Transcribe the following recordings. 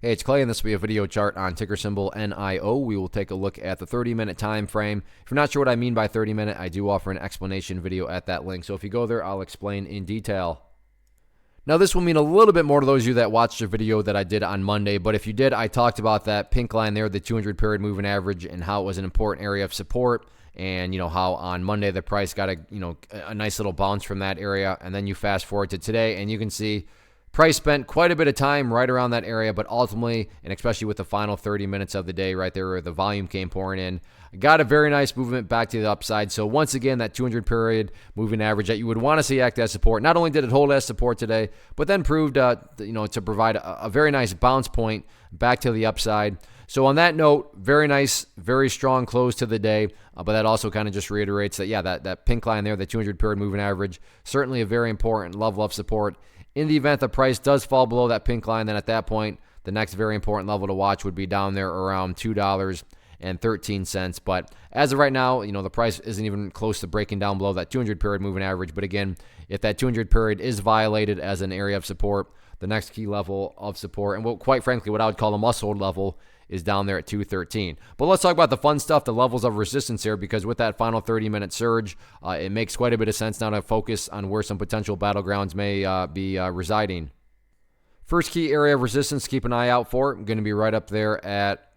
Hey, it's Clay, and this will be a video chart on ticker symbol NIO. We will take a look at the 30-minute time frame. If you're not sure what I mean by 30-minute, I do offer an explanation video at that link. So if you go there, I'll explain in detail. Now, this will mean a little bit more to those of you that watched the video that I did on Monday, but if you did, I talked about that pink line there, the 200-period moving average, and how it was an important area of support, and how on Monday the price got a nice little bounce from that area, and then you fast forward to today, and you can see price spent quite a bit of time right around that area, but ultimately, and especially with the final 30 minutes of the day right there where the volume came pouring in, got a very nice movement back to the upside. So once again, that 200-period moving average that you would want to see act as support, not only did it hold as support today, but then proved to provide a very nice bounce point back to the upside. So on that note, very nice, very strong close to the day, but that also kind of just reiterates that, yeah, that pink line there, the 200-period moving average, certainly a very important level of support. In the event the price does fall below that pink line, then at that point, the next very important level to watch would be down there around $2.13. But as of right now, the price isn't even close to breaking down below that 200-period moving average. But again, if that 200-period is violated as an area of support, the next key level of support, and quite frankly, what I would call a must-hold level, is down there at 213. But let's talk about the fun stuff, the levels of resistance here, because with that final 30-minute surge, it makes quite a bit of sense now to focus on where some potential battlegrounds may be residing. First key area of resistance to keep an eye out for, going to be right up there at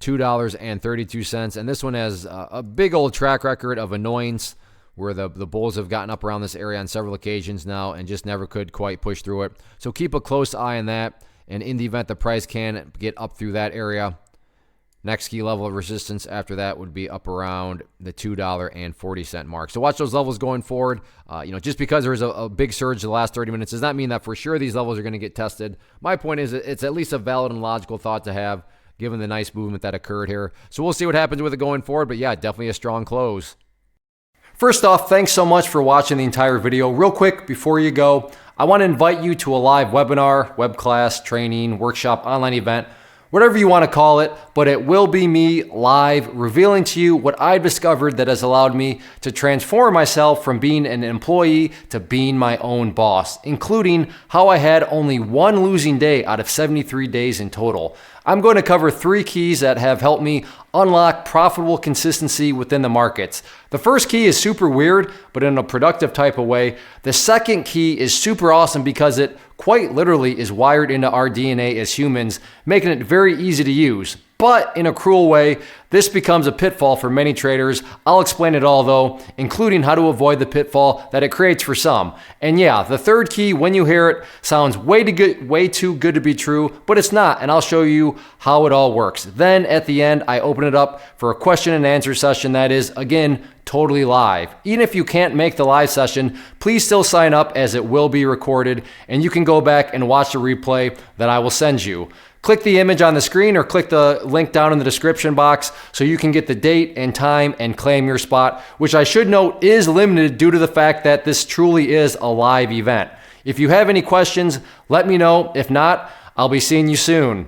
$2.32. And this one has a big old track record of annoyance where the bulls have gotten up around this area on several occasions now and just never could quite push through it. So keep a close eye on that. And in the event the price can get up through that area, next key level of resistance after that would be up around the $2.40 mark. So watch those levels going forward. Just because there's a big surge the last 30 minutes does not mean that for sure these levels are going to get tested. My point is it's at least a valid and logical thought to have given the nice movement that occurred here. So we'll see what happens with it going forward. But yeah, definitely a strong close. First off, thanks so much for watching the entire video. Real quick, before you go, I want to invite you to a live webinar, web class, training, workshop, online event, whatever you want to call it, but it will be me live revealing to you what I've discovered that has allowed me to transform myself from being an employee to being my own boss, including how I had only one losing day out of 73 days in total. I'm going to cover 3 keys that have helped me unlock profitable consistency within the markets. The first key is super weird, but in a productive type of way. The second key is super awesome because it quite literally is wired into our DNA as humans, making it very easy to use. But in a cruel way, this becomes a pitfall for many traders. I'll explain it all though, including how to avoid the pitfall that it creates for some. And yeah, the third key, when you hear it, sounds way too good to be true, but it's not, and I'll show you how it all works. Then at the end, I open it up for a question and answer session that is, again, totally live. Even if you can't make the live session, please still sign up as it will be recorded, and you can go back and watch the replay that I will send you. Click the image on the screen or click the link down in the description box so you can get the date and time and claim your spot, which I should note is limited due to the fact that this truly is a live event. If you have any questions, let me know. If not, I'll be seeing you soon.